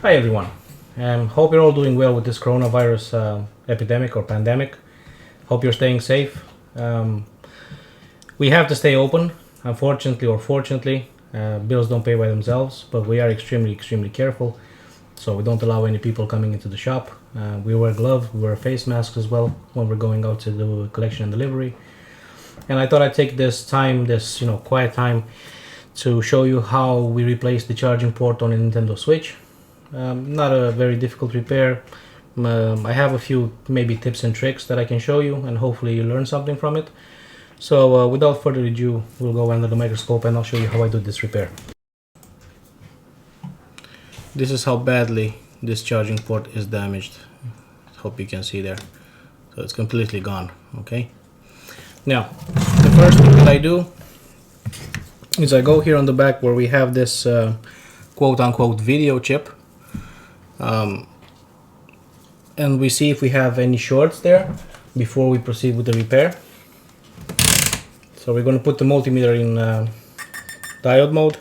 Hi everyone. Hope you're all doing well with this coronavirus epidemic or pandemic. Hope you're staying safe. We have to stay open, unfortunately or fortunately. Bills don't pay by themselves, but we are extremely careful. So we don't allow any people coming into the shop. We wear gloves, we wear face masks as well when we're going out to do collection and delivery. And I thought I'd take this time, this quiet time, to show you how we replace the charging port on a Nintendo Switch. Not a very difficult repair. I have a few maybe tips and tricks that I can show you, and hopefully you learn something from it. So without further ado, we'll go under the microscope and I'll show you how I do this repair. This is how badly this charging port is damaged. Hope you can see there. So it's completely gone. Okay. Now, the first thing that I do is I go here on the back where we have this quote-unquote video chip. And we see if we have any shorts there before we proceed with the repair. So we're going to put the multimeter in diode mode,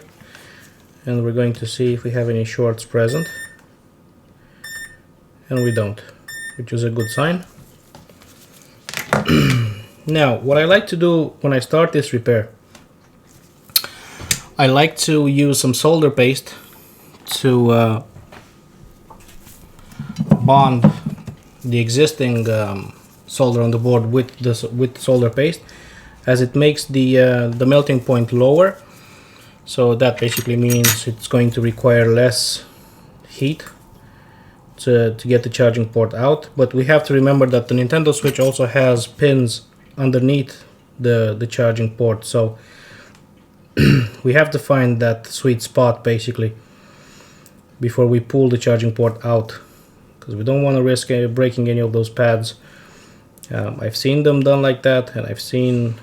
and we're going to see if we have any shorts present, and we don't, which is a good sign. Now, what I like to do when I start this repair, I like to use some solder paste to bond the existing solder on the board with solder paste, as it makes the melting point lower. So that basically means it's going to require less heat to get the charging port out. But we have to remember that the Nintendo Switch also has pins underneath the charging port, so we have to find that sweet spot basically before we pull the charging port out, because we don't want to risk breaking any of those pads. I've seen them done like that, and I've seen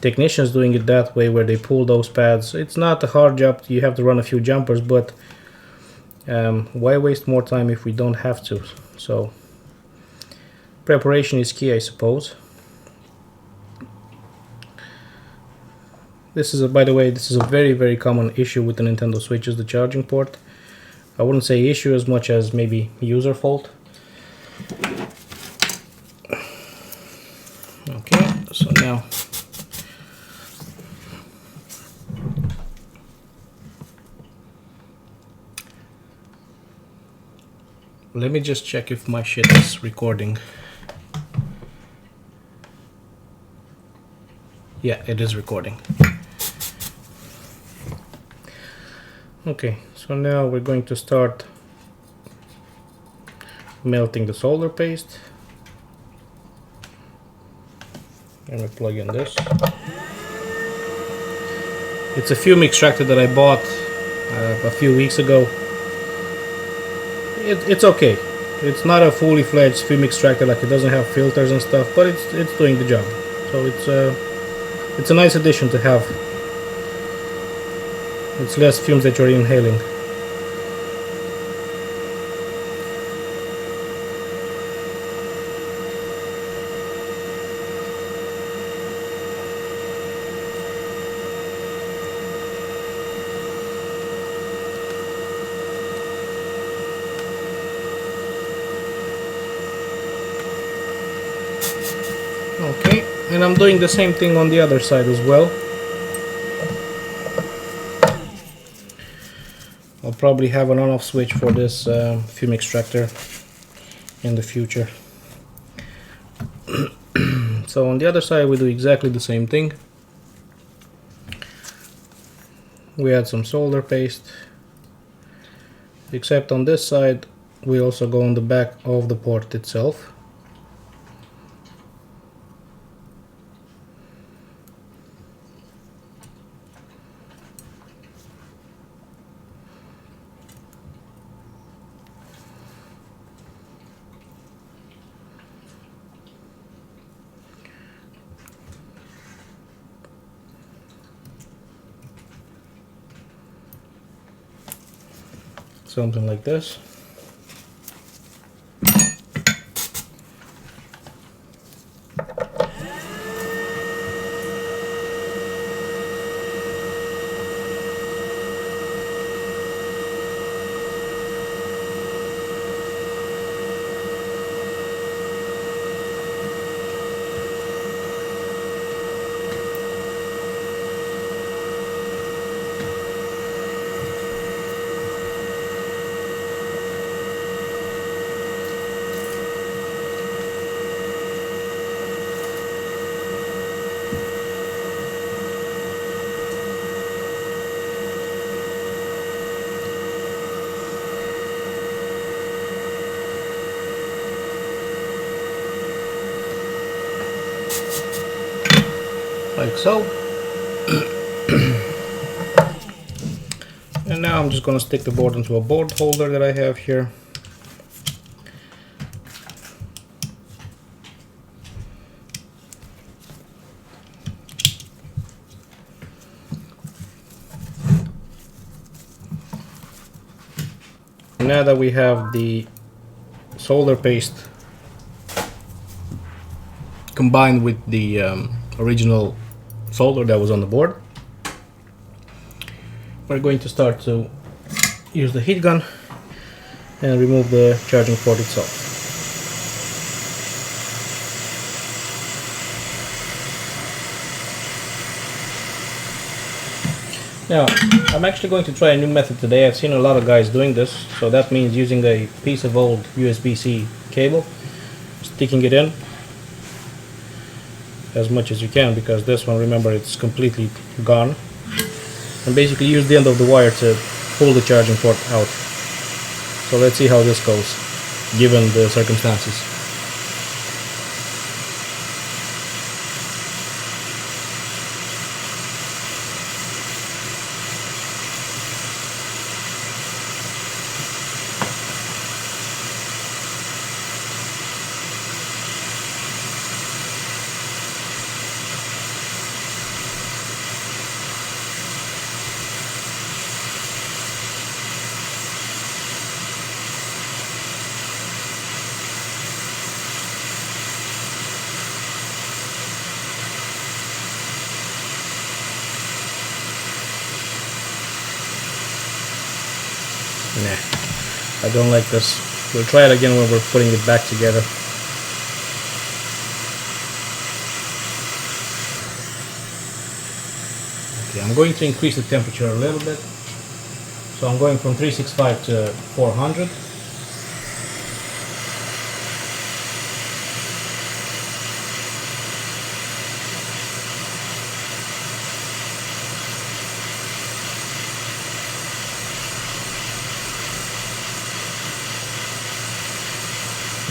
technicians doing it that way, where they pull those pads. It's not a hard job, you have to run a few jumpers, but why waste more time if we don't have to? So preparation is key, I suppose. This is by the way, this is a very common issue with the Nintendo Switch, is the charging port. I wouldn't say issue as much as maybe user fault. Okay, so now let me just check if my shit is recording. Yeah, it is recording. Okay, so now we're going to start melting the solder paste. I'm gonna plug in this. It's a fume extractor that I bought a few weeks ago. It's okay. It's not a fully fledged fume extractor, like it doesn't have filters and stuff, but it's doing the job. So it's a nice addition to have. It's less fumes that you're inhaling. Okay, and I'm doing the same thing on the other side as well. I'll probably have an on-off switch for this fume extractor in the future. So on the other side we do exactly the same thing. We add some solder paste, except on this side we also go on the back of the port itself. Something like this. like so. And now I'm just going to stick the board into a board holder that I have here. Now that we have the solder paste combined with the original solder that was on the board, we're going to start to use the heat gun and remove the charging port itself. Now, I'm actually going to try a new method today. I've seen a lot of guys doing this, so that means using a piece of old USB-C cable, sticking it in as much as you can, because this one, remember, it's completely gone, and basically use the end of the wire to pull the charging port out. So let's see how this goes, given the circumstances. Nah, I don't like this. We'll try it again when we're putting it back together. Okay, I'm going to increase the temperature a little bit. So I'm going from 365 to 400.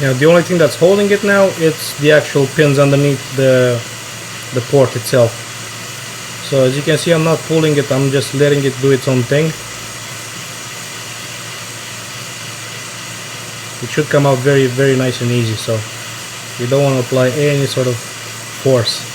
Now the only thing that's holding it now, it's the actual pins underneath the port itself. So as you can see, I'm not pulling it, I'm just letting it do its own thing. It should come out very, very nice and easy, so you don't want to apply any sort of force.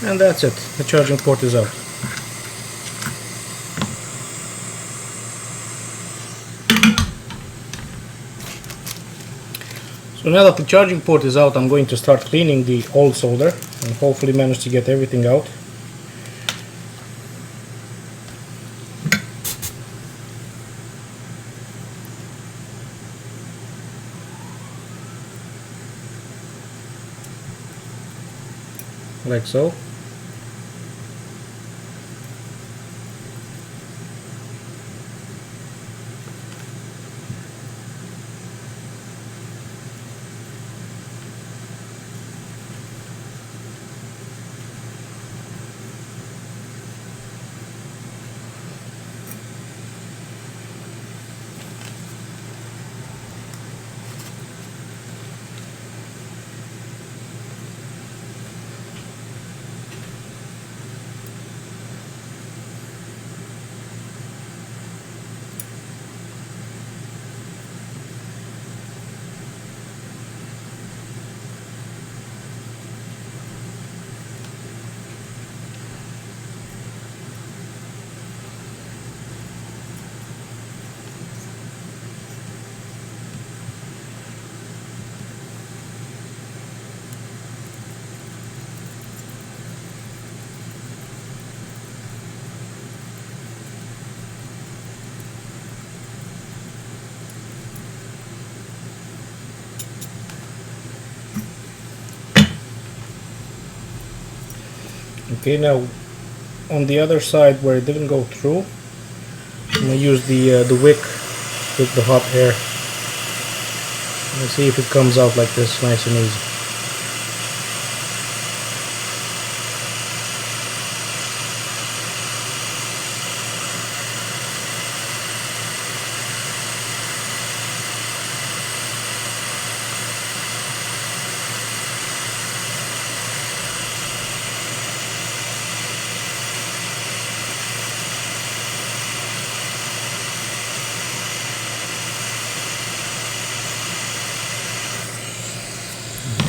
And that's it, the charging port is out. So now that the charging port is out, I'm going to start cleaning the old solder and hopefully manage to get everything out. Like so. Okay, now on the other side where it didn't go through, I'm gonna use the wick with the hot air. Let's see if it comes out like this, nice and easy.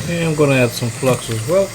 Okay, I'm gonna add some flux as well.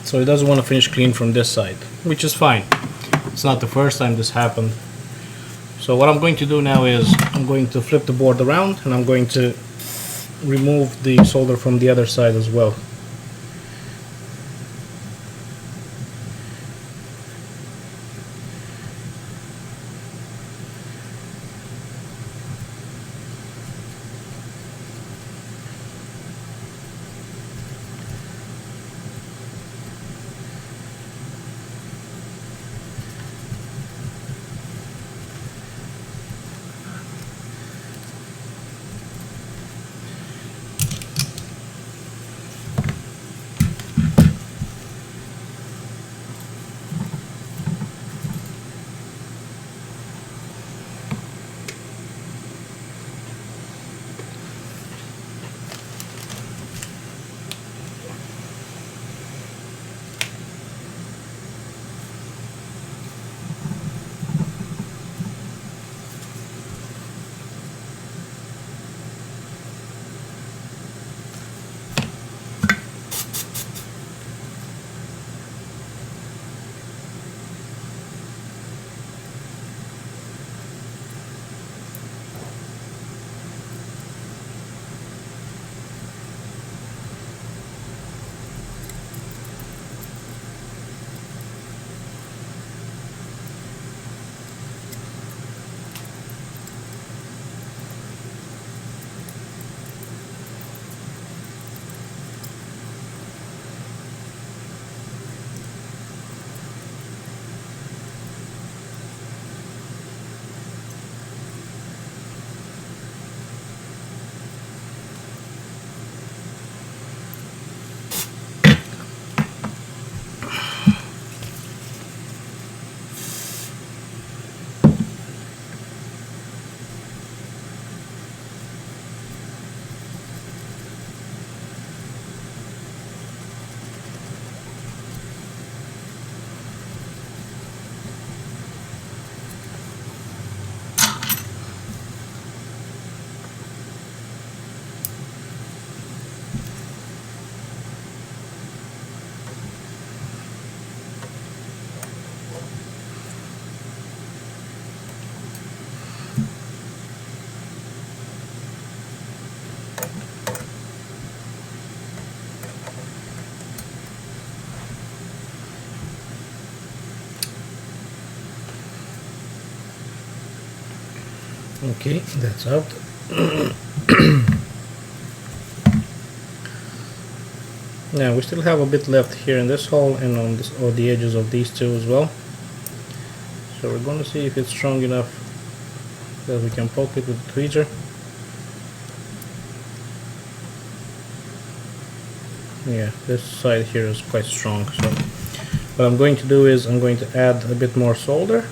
So it doesn't want to finish clean from this side, which is fine. It's not the first time this happened. So what I'm going to do now is I'm going to flip the board around and I'm going to remove the solder from the other side as well. Okay, that's out. Now we still have a bit left here in this hole and on this, or the edges of these two as well. So we're going to see if it's strong enough that we can poke it with the tweezer. Yeah, this side here is quite strong. So what I'm going to do is I'm going to add a bit more solder.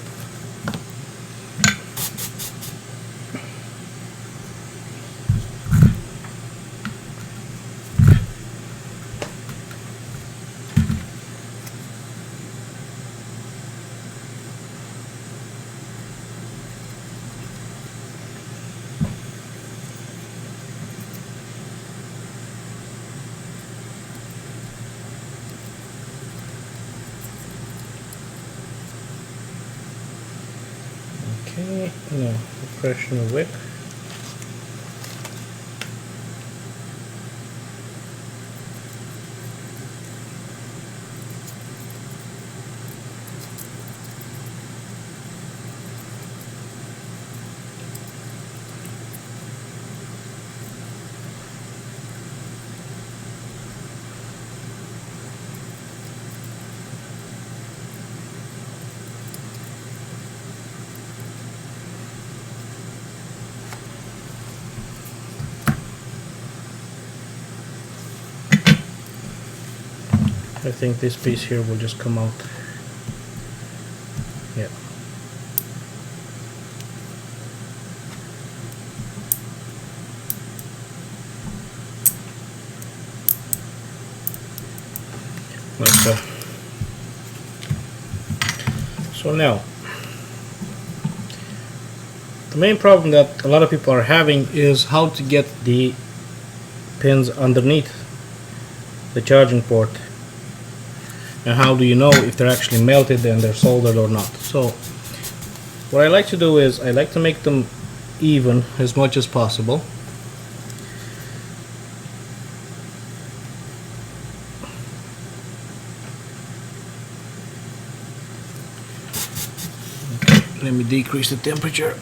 No, fresh new wick. I think this piece here will just come out. Yeah. Like so. So now, the main problem that a lot of people are having is how to get the pins underneath the charging port. And how do you know if they're actually melted and they're soldered or not? So what I like to do is I like to make them even as much as possible. Let me decrease the temperature.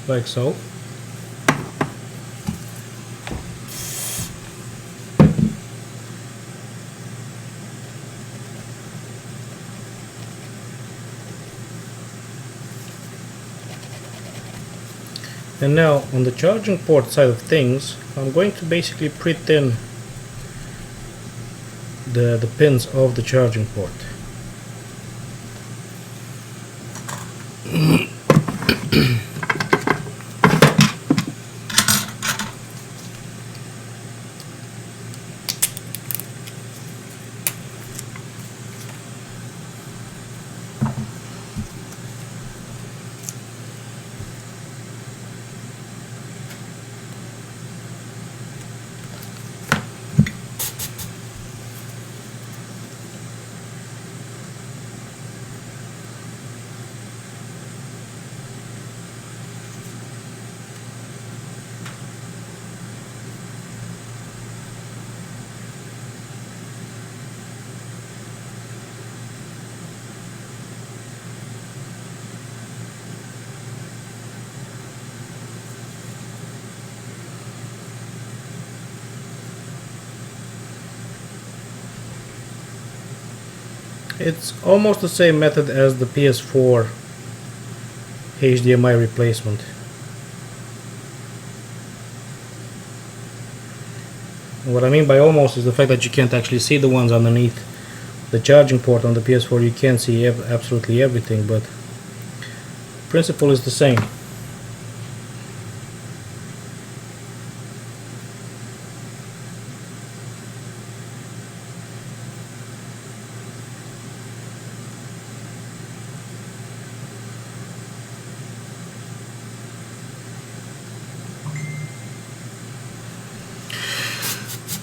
Like so. And now on the charging port side of things, I'm going to basically pre-tin the pins of the charging port. It's almost the same method as the PS4 HDMI replacement. And what I mean by almost is the fact that you can't actually see the ones underneath the charging port on the PS4. You can't see absolutely everything, but the principle is the same.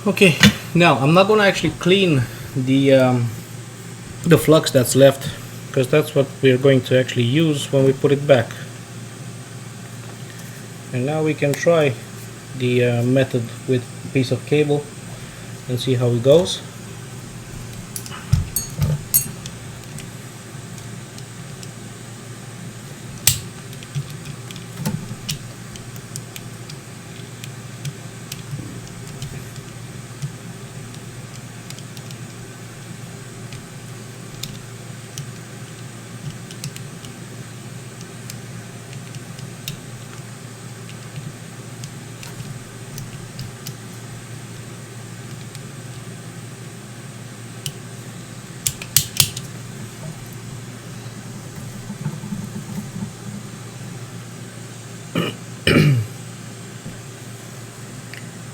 Okay, now I'm not going to actually clean the flux that's left, because that's what we're going to actually use when we put it back. And now we can try the method with a piece of cable and see how it goes.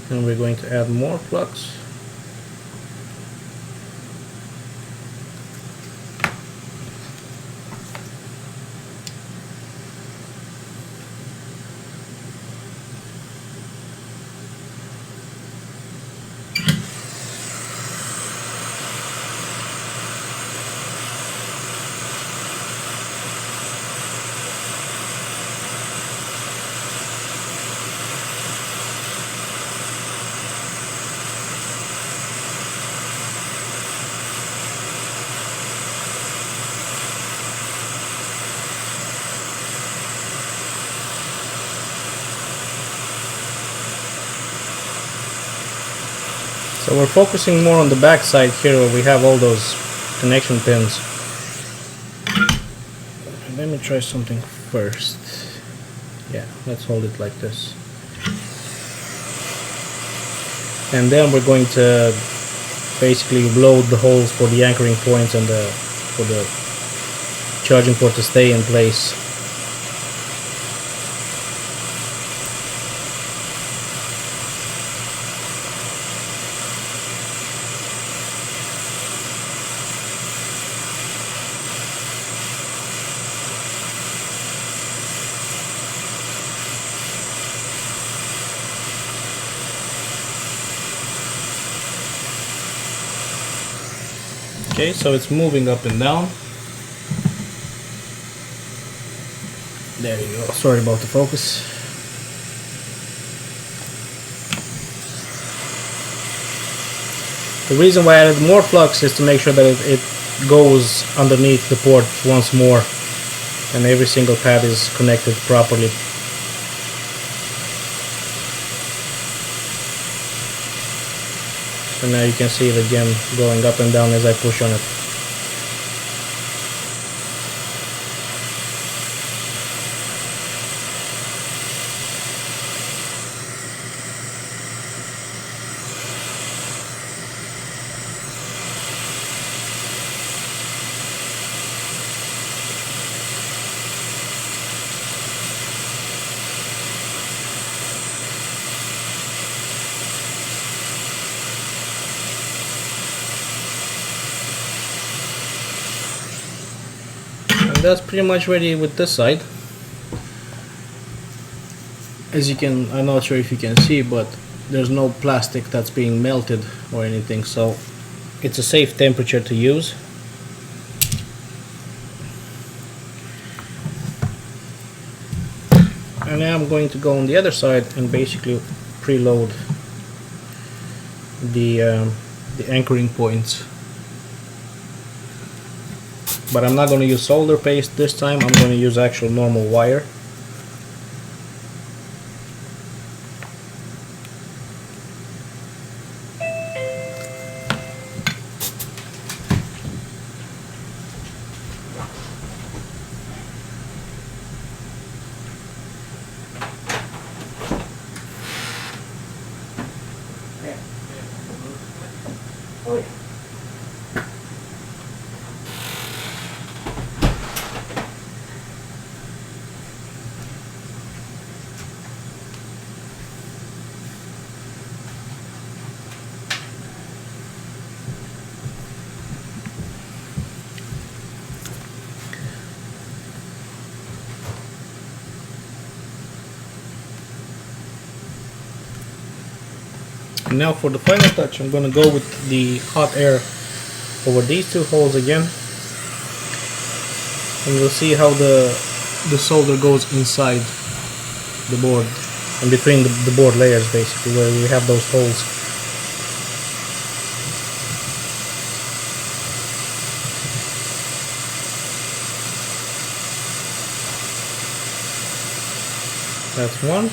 and we're going to add more flux. So we're focusing more on the back side here where we have all those connection pins. Let me try something first. Yeah, let's hold it like this. And then we're going to basically load the holes for the anchoring points and for the charging port to stay in place. Okay, so it's moving up and down. There you go. Sorry about the focus. The reason why I added more flux is to make sure that it goes underneath the port once more and every single pad is connected properly. So now you can see it again going up and down as I push on it. That's pretty much ready with this side. As you can, I'm not sure if you can see, but there's no plastic that's being melted or anything, so it's a safe temperature to use. And now I'm going to go on the other side and basically preload the anchoring points. But I'm not going to use solder paste this time, I'm going to use actual normal wire. Oh, yeah. And now for the final touch, I'm going to go with the hot air over these two holes again, and you'll see how the solder goes inside the board and between the board layers, basically, where we have those holes. That's one.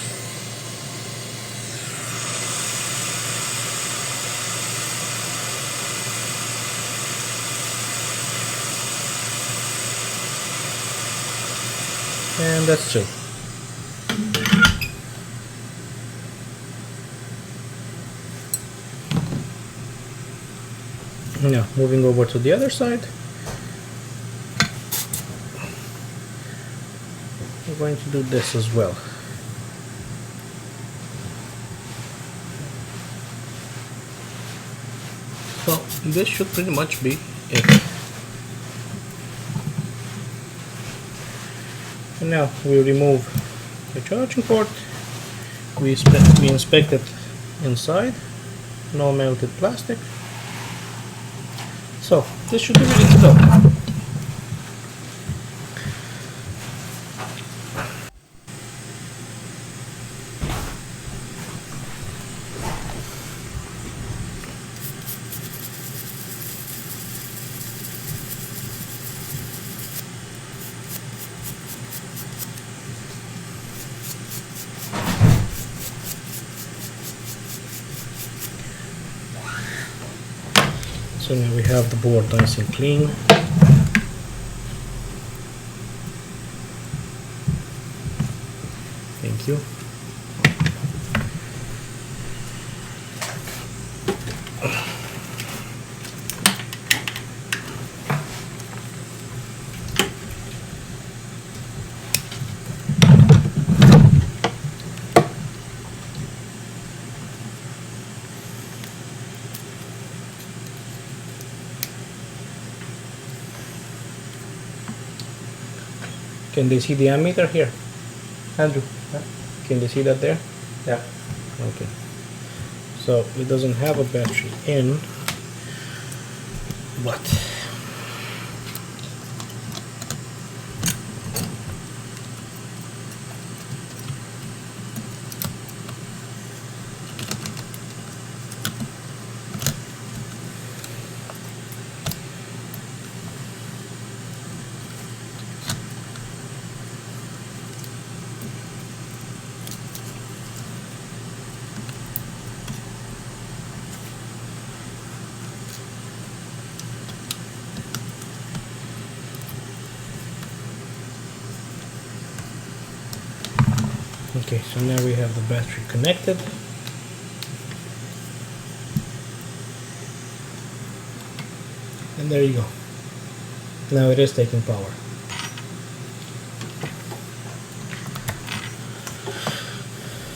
And that's two. Now moving over to the other side, we're going to do this as well. So this should pretty much be it. And now we remove the charging port. We inspect it inside. No melted plastic. So this should be ready to go. So now we have the board nice and clean. Thank you. Can they see the ammeter here? Andrew, can they see that there? Yeah. Okay. So it doesn't have a battery in, but okay, so now we have the battery connected. And there you go. Now it is taking power.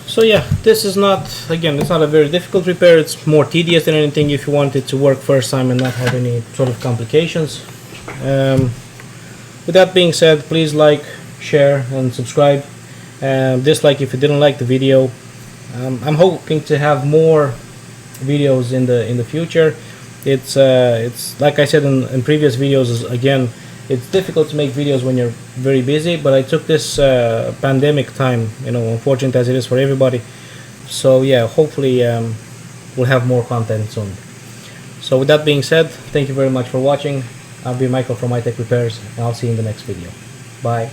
So yeah, this is not, again, it's not a very difficult repair. It's more tedious than anything if you want it to work first time and not have any sort of complications. With that being said, please like, share and subscribe. Dislike if you didn't like the video. I'm hoping to have more videos in the future. It's like I said in previous videos, again, it's difficult to make videos when you're very busy, but I took this pandemic time, you know, unfortunate as it is for everybody. So yeah, hopefully we'll have more content soon. So with that being said, thank you very much for watching. I'll be Michael from iTech Repairs, and I'll see you in the next video. Bye.